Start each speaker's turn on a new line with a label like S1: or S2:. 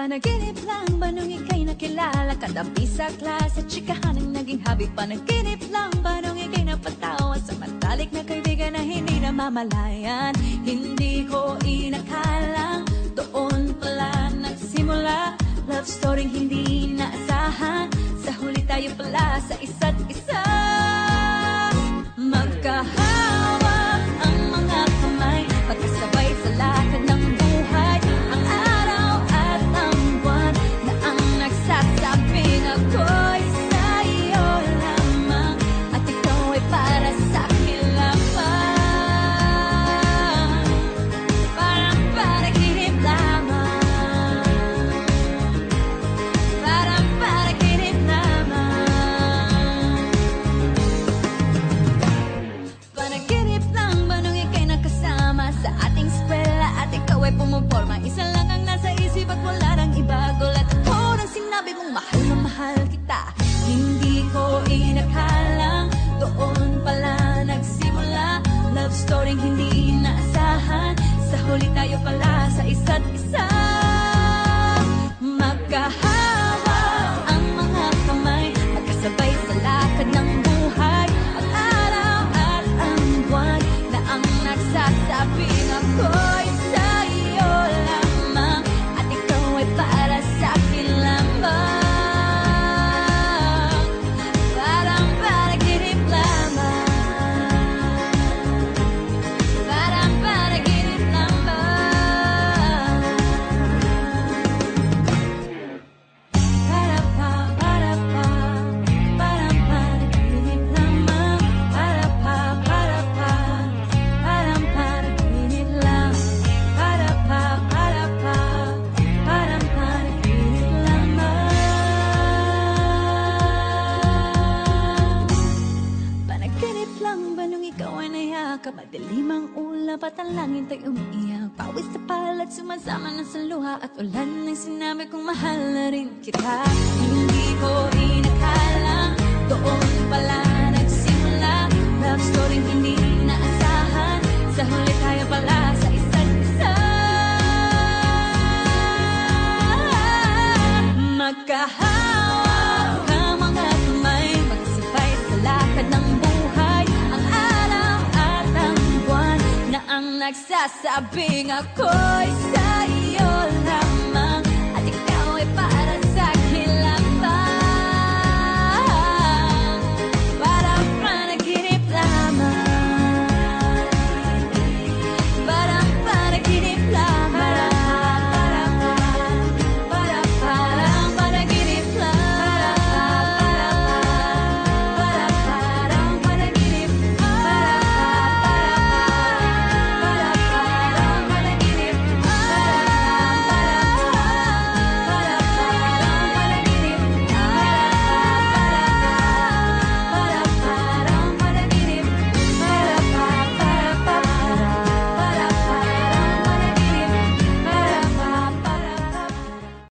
S1: Panaginip lang ba nung ika'y nakilala? Katabi sa klase, tsikahan ang naging hobby. Panaginip lang ba nung ika'y napatawa? Samantalik na kaibigan na hindi namamalayan. Hindi ko inakalang doon pala nagsimula. Love story hindi naasahan. Sa huli tayo pala sa isa't isa. Magkahawak ang mga kamay, magkasabay sa lakad ng buhay. Ang araw at ang buwan na ang nagsasabing ako'y sa'yo lamang at ikaw ay para sa'kin lamang. Parang panaginip lamang, parang panaginip lamang. Panaginip lang ba nung ika'y nakasama sa ating eskwela at ikaw ay pumuporma? Isa lang ang nasa isip at wala nang iba. Gulat ako nang sinabi mong mahal na mahal kita. Hindi ko inakalang doon pala nagsimula. Love story hindi naasahan. Sa huli tayo pala sa isa't isa. Magkahawak ang mga kamay, magkasabay sa lakad ng buhay. Ang araw at ang buwan na ang nagsasabing ako'y sa'yo lamang at ikaw ay para sa'kin lamang. Parang panaginip lamang, parang panaginip lamang. Para-pa, para-pa, parang panaginip lamang. Para-pa, para-pa, parang panaginip lang. Para-pa, para-pa, parang panaginip lamang. Panaginip lang ba nung ikaw ay nayakap? Madilim ang ulap at ang langit ay umiiyak. Pawis sa palat, sumasama na sa luha at ulan ng sinabi kong mahal na rin kita. Hindi ko inakalang doon pala nagsimula. Love story hindi naasahan. Sa huli tayo pala sa isa't isa. Magkahawak ang mga kamay, magsabay sa lakad ng buhay. Ang araw at ang buwan na ang nagsasabing ako'y sa'yo